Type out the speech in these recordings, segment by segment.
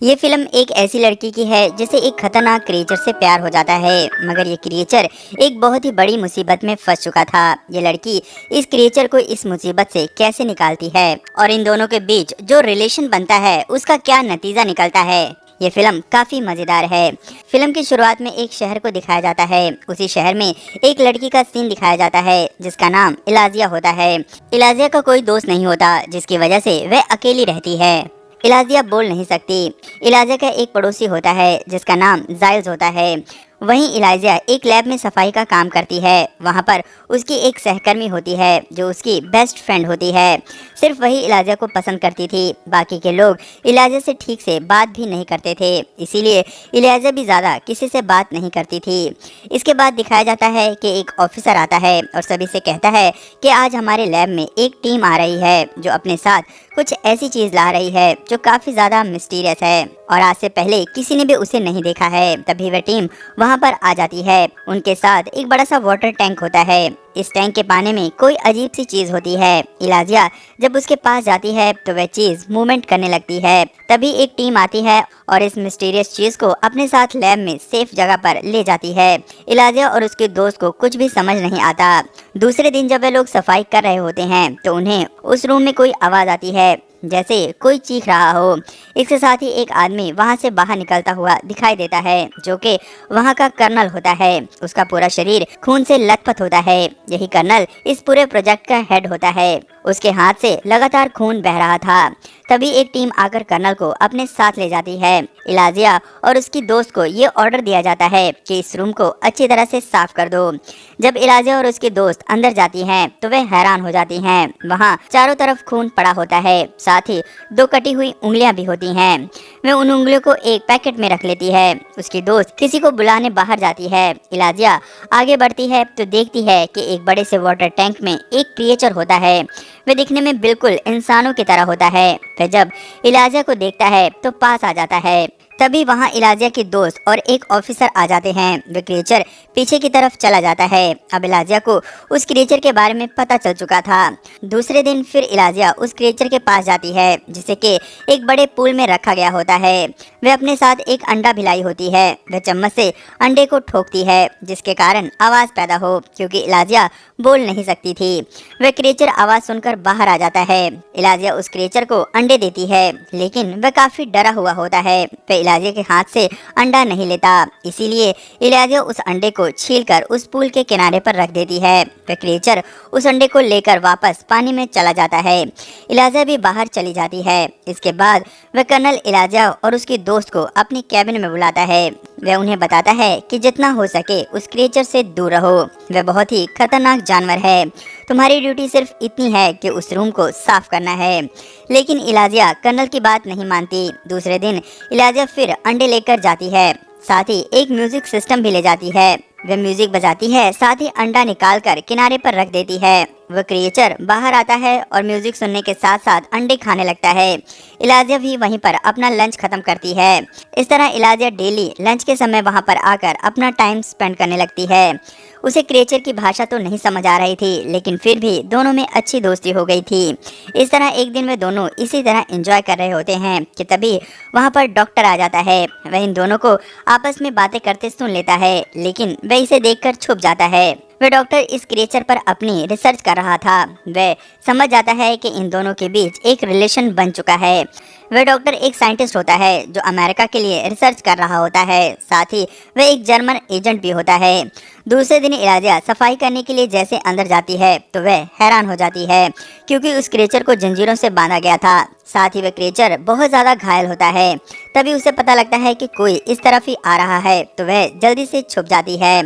ये फिल्म एक ऐसी लड़की की है जिसे एक खतरनाक क्रिएचर से प्यार हो जाता है, मगर ये क्रिएचर एक बहुत ही बड़ी मुसीबत में फंस चुका था। ये लड़की इस क्रिएचर को इस मुसीबत से कैसे निकालती है और इन दोनों के बीच जो रिलेशन बनता है उसका क्या नतीजा निकलता है। ये फिल्म काफी मजेदार है। फिल्म की शुरुआत में एक शहर को दिखाया जाता है। उसी शहर में एक लड़की का सीन दिखाया जाता है जिसका नाम इलाजिया होता है। इलाजिया का कोई दोस्त नहीं होता, जिसकी वजह से वह अकेली रहती है। इलाजिया बोल नहीं सकती। इलाजिया का एक पड़ोसी होता है जिसका नाम जाइल्स होता है। वहीं इलाजिया एक लैब में सफाई का काम करती है। वहां पर उसकी एक सहकर्मी होती है जो उसकी बेस्ट फ्रेंड होती है। सिर्फ वही इलाजिया को पसंद करती थी, बाकी के लोग इलाजिया से ठीक से बात भी नहीं करते थे, इसीलिए इलाजिया भी ज़्यादा किसी से बात नहीं करती थी। इसके बाद दिखाया जाता है कि एक ऑफिसर आता है और सभी से कहता है कि आज हमारे लैब में एक टीम आ रही है जो अपने साथ कुछ ऐसी चीज़ ला रही है जो काफ़ी ज़्यादा मिस्टीरियस है और आज से पहले किसी ने भी उसे नहीं देखा है। तभी वह टीम वहां पर आ जाती है। उनके साथ एक बड़ा सा वाटर टैंक होता है। इस टैंक के पानी में कोई अजीब सी चीज होती है। इलाजिया जब उसके पास जाती है तो वह चीज मूवमेंट करने लगती है। तभी एक टीम आती है और इस मिस्टीरियस चीज को अपने साथ लैब में सेफ जगह पर ले जाती है। इलाजिया और उसके दोस्त को कुछ भी समझ नहीं आता। दूसरे दिन जब वे लोग सफाई कर रहे होते हैं तो उन्हें उस रूम में कोई आवाज आती है जैसे कोई चीख रहा हो। इसके साथ ही एक आदमी वहां से बाहर निकलता हुआ दिखाई देता है जो कि वहां का कर्नल होता है। उसका पूरा शरीर खून से लथपथ होता है। यही कर्नल इस पूरे प्रोजेक्ट का हेड होता है। उसके हाथ से लगातार खून बह रहा था। तभी एक टीम आकर कर्नल को अपने साथ ले जाती है। इलाजिया और उसकी दोस्त को ये ऑर्डर दिया जाता है कि इस रूम को अच्छी तरह से साफ कर दो। जब इलाजिया और उसकी दोस्त अंदर जाती हैं तो वे हैरान हो जाती हैं। वहाँ चारों तरफ खून पड़ा होता है, साथ ही 2 कटी हुई उंगलियां भी होती हैं। वह उन उंगलियों को एक पैकेट में रख लेती है। उसकी दोस्त किसी को बुलाने बाहर जाती है। इलाजिया आगे बढ़ती है तो देखती है कि एक बड़े से वाटर टैंक में एक क्रिएचर होता है। वह दिखने में बिल्कुल इंसानों की तरह होता है। वह जब इलाजिया को देखता है तो पास आ जाता है। तभी वहां इलाजिया की दोस्त और एक ऑफिसर आ जाते हैं। वह क्रिएचर पीछे की तरफ चला जाता है। अब इलाजिया को उस क्रिएचर के बारे में पता चल चुका था। दूसरे दिन फिर इलाजिया उस क्रिएचर के पास जाती है जिसे कि एक बड़े पूल में रखा गया होता है। वह अपने साथ एक अंडा भी लाई होती है। वह चम्मच से अंडे को ठोकती है जिसके कारण आवाज पैदा हो, क्योंकि इलाजिया बोल नहीं सकती थी। वह क्रिएचर आवाज सुनकर बाहर आ जाता है। इलाजिया उस क्रिएचर को अंडे देती है, लेकिन वह काफी डरा हुआ होता है। वह इलाजिया के हाथ से अंडा नहीं लेता, इसीलिए इलाजिया उस अंडे को छीलकर उस पूल के किनारे पर रख देती है। वह क्रिएचर उस अंडे को लेकर वापस पानी में चला जाता है। इलाजिया भी बाहर चली जाती है। इसके बाद वह कर्नल इलाजिया और उसकी दोस्त को अपनी कैबिन में बुलाता है। वह उन्हें बताता है कि जितना हो सके उस क्रिएचर से दूर रहो। वह बहुत ही खतरनाक जानवर है। तुम्हारी ड्यूटी सिर्फ इतनी है कि उस रूम को साफ करना है। लेकिन इलाजिया कर्नल की बात नहीं मानती। दूसरे दिन इलाजिया फिर अंडे लेकर जाती है, साथ ही एक म्यूजिक सिस्टम भी ले जाती है। वह म्यूजिक बजाती है, साथ ही अंडा निकालकर किनारे पर रख देती है। वह क्रिएचर बाहर आता है और म्यूजिक सुनने के साथ साथ अंडे खाने लगता है। इलाजिया भी वहीं पर अपना लंच खत्म करती है। इस तरह इलाजिया डेली लंच के समय वहां पर आकर अपना टाइम स्पेंड करने लगती है। उसे क्रिएचर की भाषा तो नहीं समझ आ रही थी, लेकिन फिर भी दोनों में अच्छी दोस्ती हो गई थी। इस तरह एक दिन वे दोनों इसी तरह एंजॉय कर रहे होते हैं कि तभी वहां पर डॉक्टर आ जाता है। वह इन दोनों को आपस में बातें करते सुन लेता है, लेकिन वह इसे देखकर छुप जाता है। वह डॉक्टर इस क्रिएचर पर अपनी रिसर्च कर रहा था। वह समझ जाता है कि इन दोनों के बीच एक रिलेशन बन चुका है। वह डॉक्टर एक साइंटिस्ट होता है जो अमेरिका के लिए रिसर्च कर रहा होता है, साथ ही वह एक जर्मन एजेंट भी होता है। दूसरे दिन इलाजिया सफाई करने के लिए जैसे अंदर जाती है तो वह हैरान हो जाती है, क्योंकि उस क्रिएचर को जंजीरों से बांधा गया था। साथ ही वह क्रिएचर बहुत ज़्यादा घायल होता है। तभी उसे पता लगता है कि कोई इस तरफ ही आ रहा है तो वह जल्दी से छुप जाती है।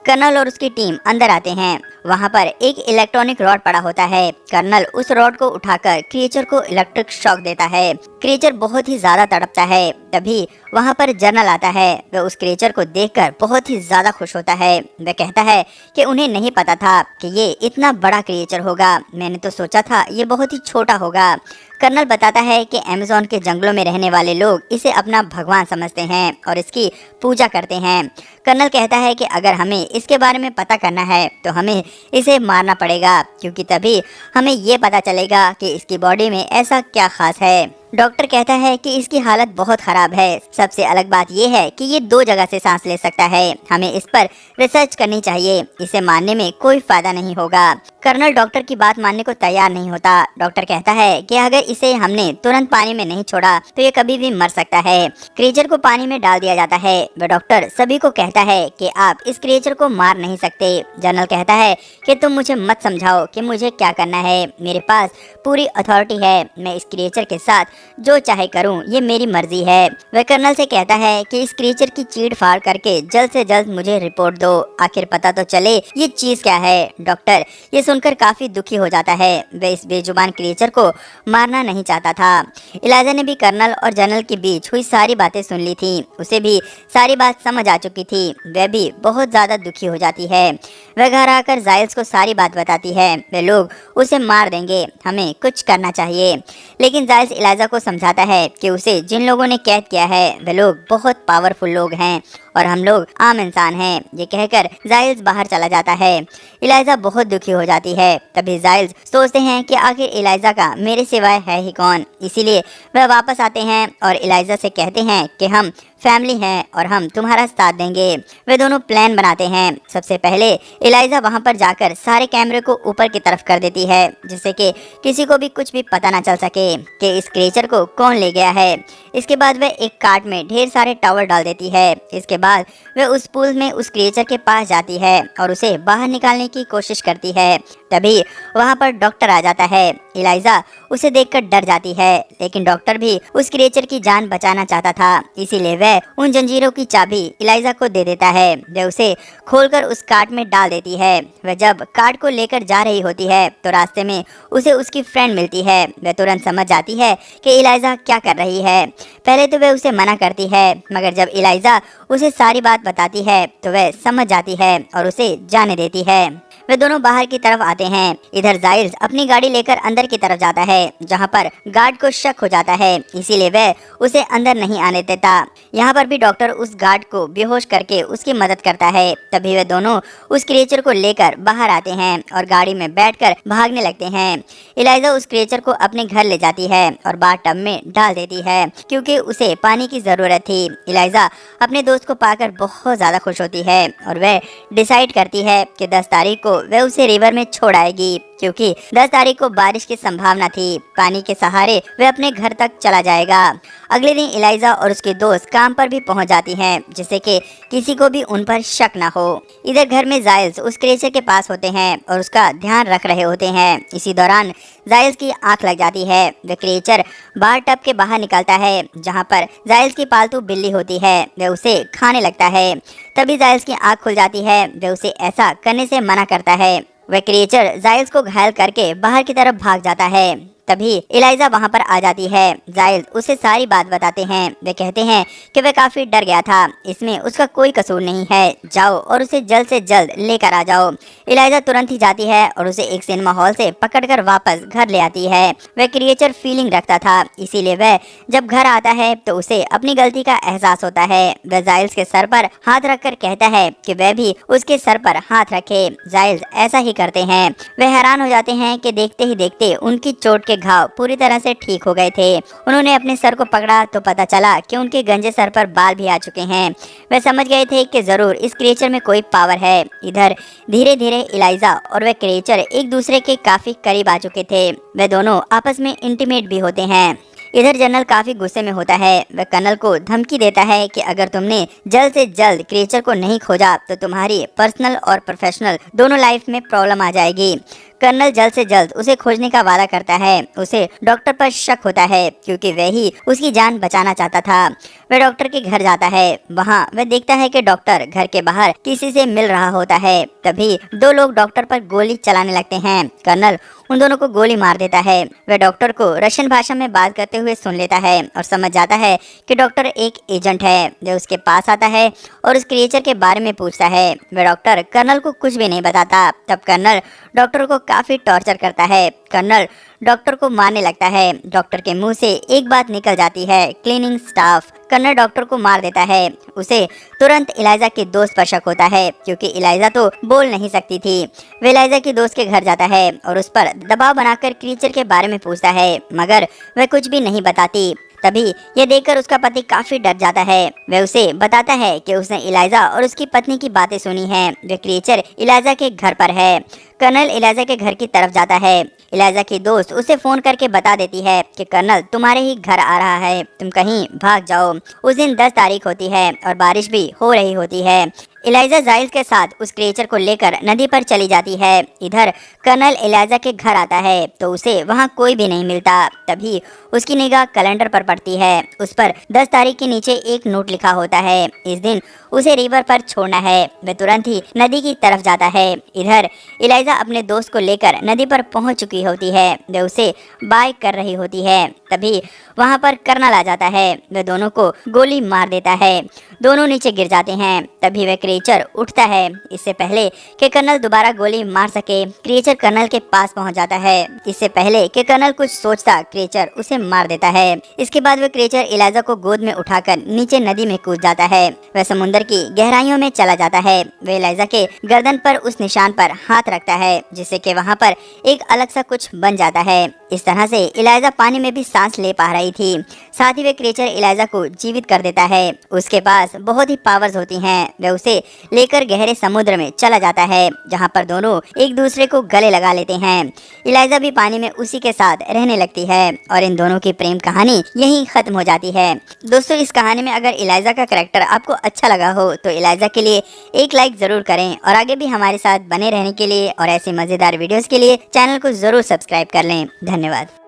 कर्नल और उसकी टीम अंदर आते हैं। वहां पर एक इलेक्ट्रॉनिक रॉड पड़ा होता है। कर्नल उस रॉड को उठाकर क्रिएचर को इलेक्ट्रिक शॉक देता है। क्रिएचर बहुत ही ज्यादा तड़पता है। तभी वहां पर जनरल आता है। वह उस क्रिएचर को देखकर बहुत ही ज्यादा खुश होता है। वह कहता है कि उन्हें नहीं पता था कि ये इतना बड़ा क्रिएचर होगा। मैंने तो सोचा था ये बहुत ही छोटा होगा। कर्नल बताता है कि अमेज़न के जंगलों में रहने वाले लोग इसे अपना भगवान समझते हैं और इसकी पूजा करते हैं। कर्नल कहता है कि अगर हमें इसके बारे में पता करना है तो हमें इसे मारना पड़ेगा, क्योंकि तभी हमें ये पता चलेगा कि इसकी बॉडी में ऐसा क्या खास है। डॉक्टर कहता है कि इसकी हालत बहुत खराब है। सबसे अलग बात यह है कि ये 2 जगह से सांस ले सकता है। हमें इस पर रिसर्च करनी चाहिए, इसे मानने में कोई फायदा नहीं होगा। कर्नल डॉक्टर की बात मानने को तैयार नहीं होता। डॉक्टर कहता है कि अगर इसे हमने तुरंत पानी में नहीं छोड़ा तो ये कभी भी मर सकता है। क्रिएचर को पानी में डाल दिया जाता है। वह डॉक्टर सभी को कहता है कि आप इस क्रिएचर को मार नहीं सकते। जनरल कहता है कि तुम मुझे मत समझाओ कि मुझे क्या करना है, मेरे पास पूरी अथॉरिटी है। मैं इस क्रिएचर के साथ जो चाहे करूं, ये मेरी मर्जी है। वह कर्नल से कहता है कि इस क्रिएचर की चीड़ फाड़ करके जल्द से जल्द मुझे रिपोर्ट दो, आखिर पता तो चले ये चीज क्या है। डॉक्टर ये सुनकर काफी दुखी हो जाता है। वह इस बेजुबान क्रिएचर को मारना नहीं चाहता था। इलाइजा ने भी कर्नल और जनरल के बीच हुई सारी बातें सुन ली थी। उसे भी सारी बात समझ आ चुकी थी। वह भी बहुत ज्यादा दुखी हो जाती है। वह घर आकर जाइल्स को सारी बात बताती है। वे लोग उसे मार देंगे, हमें कुछ करना चाहिए। लेकिन जाइल्स इलाइजा को समझाता है कि उसे जिन लोगों ने कैद किया है वे लोग बहुत पावरफुल लोग हैं और हम लोग आम इंसान हैं। ये कहकर जाइल्स बाहर चला जाता है। इलाइजा बहुत दुखी हो जाती है। तभी जाइल्स सोचते हैं कि आखिर इलाइजा का मेरे सिवाय है ही कौन। इसीलिए वह वापस आते हैं और इलाइजा से कहते हैं कि हम फैमिली हैं और हम तुम्हारा साथ देंगे। वे दोनों प्लान बनाते हैं। सबसे पहले इलाइजा वहां पर जाकर सारे कैमरे को ऊपर की तरफ कर देती है, जिससे कि किसी को भी कुछ भी पता ना चल सके कि इस क्रिएचर को कौन ले गया है। इसके बाद वह एक कार्ट में ढेर सारे टॉवल डाल देती है। इसके बाद वह उस पूल में उस क्रिएचर के पास जाती है और उसे बाहर निकालने की कोशिश करती है। तभी वहां पर डॉक्टर आ जाता है। इलाइजा उसे देखकर डर जाती है, लेकिन डॉक्टर भी उस क्रिएचर की जान बचाना चाहता था। इसीलिए वह उन जंजीरों की चाबी इलाइजा को दे देता है। वह उसे खोलकर उस कार्ट में डाल देती है। वह जब कार्ट को लेकर जा रही होती है तो रास्ते में उसे उसकी फ्रेंड मिलती है। वह तुरंत समझ जाती है कि इलाइजा क्या कर रही है। पहले तो वह उसे मना करती है, मगर जब इलाइजा उसे सारी बात बताती है तो वह समझ जाती है और उसे जाने देती है। वे दोनों बाहर की तरफ आते हैं। इधर जाइल्स अपनी गाड़ी लेकर अंदर की तरफ जाता है, जहां पर गार्ड को शक हो जाता है। इसीलिए वह उसे अंदर नहीं आने देता। यहाँ पर भी डॉक्टर उस गार्ड को बेहोश करके उसकी मदद करता है। तभी वे दोनों उस क्रिएचर को लेकर बाहर आते हैं और गाड़ी में बैठकर भागने लगते हैं। इलाइजा उस क्रिएचर को अपने घर ले जाती है और बाथटब में डाल देती है, क्योंकि उसे पानी की जरूरत थी। इलाइजा अपने दोस्त को पाकर बहुत ज्यादा खुश होती है और वह डिसाइड करती है कि 10 तारीख को वह उसे रिवर में छोड़ आएगी, क्योंकि 10 तारीख को बारिश की संभावना थी। पानी के सहारे वह अपने घर तक चला जाएगा। अगले दिन इलाइजा और उसके दोस्त काम पर भी पहुंच जाती हैं, जिससे कि किसी को भी उन पर शक न हो। इधर घर में जाइल्स उस क्रिएचर के पास होते हैं और उसका ध्यान रख रहे होते हैं। इसी दौरान जाइल्स की आंख लग जाती है। वह क्रिएचर बाथटब के बाहर निकलता है, जहां पर जाइल्स की पालतू बिल्ली होती है। वह उसे खाने लगता है। तभी जाइल्स की आंख खुल जाती है। वह उसे ऐसा करने से मना करता है। वह क्रिएचर जाइल्स को घायल करके बाहर की तरफ भाग जाता है। तभी इलाइजा वहां पर आ जाती है। जाइल्स उसे सारी बात बताते हैं। वे कहते हैं कि वह काफी डर गया था, इसमें उसका कोई कसूर नहीं है। जाओ और उसे जल्द से जल्द लेकर आ जाओ। इलाइजा तुरंत ही जाती है और उसे एक सिनेमा हॉल से पकड़कर वापस घर ले आती है। वह क्रिएचर फीलिंग रखता था, इसीलिए वह जब घर आता है तो उसे अपनी गलती का एहसास होता है। वह जाइल्स के सर पर हाथ रखकर कहता है कि वह भी उसके सर पर हाथ रखे। जाइल्स ऐसा ही करते हैं। वह हैरान हो जाते हैं कि देखते ही देखते उनकी चोट के घाव पूरी तरह से ठीक हो गए थे। उन्होंने अपने सर को पकड़ा तो पता चला कि उनके गंजे सर पर बाल भी आ चुके हैं। वह समझ गए थे कि जरूर इस क्रिएचर में कोई पावर है। इधर धीरे धीरे इलाइजा और वह क्रिएचर एक दूसरे के काफी करीब आ चुके थे। वे दोनों आपस में इंटीमेट भी होते हैं। इधर जनरल काफी गुस्से में होता है। वह कर्नल को धमकी देता है कि अगर तुमने जल्द से जल्द क्रिएचर को नहीं खोजा तो तुम्हारी पर्सनल और प्रोफेशनल दोनों लाइफ में प्रॉब्लम आ जाएगी। कर्नल जल्द से जल्द उसे खोजने का वादा करता है। उसे डॉक्टर पर शक होता है, क्योंकि वह ही उसकी जान बचाना चाहता था। वह डॉक्टर के घर जाता है। वहां वह देखता है कि डॉक्टर घर के बाहर किसी से मिल रहा होता है। तभी 2 लोग डॉक्टर पर गोली चलाने लगते हैं। कर्नल उन दोनों को गोली मार देता है। वह डॉक्टर को रशियन भाषा में बात करते हुए सुन लेता है और समझ जाता है कि डॉक्टर एक एजेंट है। वह उसके पास आता है और उस क्रिएचर के बारे में पूछता है। वह डॉक्टर कर्नल को कुछ भी नहीं बताता। तब कर्नल डॉक्टर को काफी टॉर्चर करता है। कर्नल डॉक्टर को मारने लगता है। डॉक्टर के मुंह से एक बात निकल जाती है, क्लीनिंग स्टाफ। कर्नल डॉक्टर को मार देता है। उसे तुरंत इलाइजा के दोस्त पर शक होता है, क्योंकि इलाइजा तो बोल नहीं सकती थी। वह इलाइजा की दोस्त के घर जाता है और उस पर दबाव बनाकर क्रीचर के बारे में पूछता है, मगर वह कुछ भी नहीं बताती। तभी यह देखकर उसका पति काफी डर जाता है। वह उसे बताता है कि उसने इलाइजा और उसकी पत्नी की बातें सुनी हैं। वह क्रीचर इलाइजा के घर पर है। कर्नल इलाइजा के घर की तरफ जाता है। इलाइजा की दोस्त उसे फोन करके बता देती है कि कर्नल तुम्हारे ही घर आ रहा है, तुम कहीं भाग जाओ। उस दिन 10 तारीख होती है और बारिश भी हो रही होती है। इलाइजा जाइल्स के साथ उस क्रिएचर को लेकर नदी पर चली जाती है। इधर कर्नल इलाइजा के घर आता है तो उसे वहाँ कोई भी नहीं मिलता। तभी उसकी निगाह कैलेंडर पर पड़ती है। उस पर 10 तारीख के नीचे एक नोट लिखा होता है, इस दिन उसे रिवर पर छोड़ना है। वह तुरंत ही नदी की तरफ जाता है। इधर इलाइजा अपने दोस्त को लेकर नदी पर पहुंच चुकी होती है। वह उसे बाय कर रही होती है। तभी वहां पर कर्नल आ जाता है। वह दोनों को गोली मार देता है। दोनों नीचे गिर जाते हैं। तभी वह क्रिएचर उठता है। इससे पहले कि कर्नल दोबारा गोली मार सके, क्रिएचर कर्नल के पास पहुंच जाता है। इससे पहले कि कर्नल कुछ सोचता, क्रिएचर उसे मार देता है। इसके बाद वह क्रिएचर इलाइजा को गोद में उठाकर नीचे नदी में कूद जाता है। वह समुद्र की गहराइयों में चला जाता है। वह इलाइजा के गर्दन पर उस निशान पर हाथ रखता है, जिससे कि वहां पर एक अलग सा कुछ बन जाता है। इस तरह से इलाइजा पानी में भी सांस ले पा रही थी। साथ ही वह क्रिएचर इलाइजा को जीवित कर देता है। उसके पास बहुत ही पावर्स होती हैं। वह उसे लेकर गहरे समुद्र में चला जाता है, जहां पर दोनों एक दूसरे को गले लगा लेते हैं। इलाइजा भी पानी में उसी के साथ रहने लगती है और इन दोनों की प्रेम कहानी यहीं खत्म हो जाती है। दोस्तों, इस कहानी में अगर इलाइजा का कैरेक्टर आपको अच्छा लगा हो तो इलाइजा के लिए एक लाइक जरूर करें और आगे भी हमारे साथ बने रहने के लिए और ऐसी मजेदार वीडियोस के लिए चैनल को जरूर सब्सक्राइब कर लें। धन्यवाद।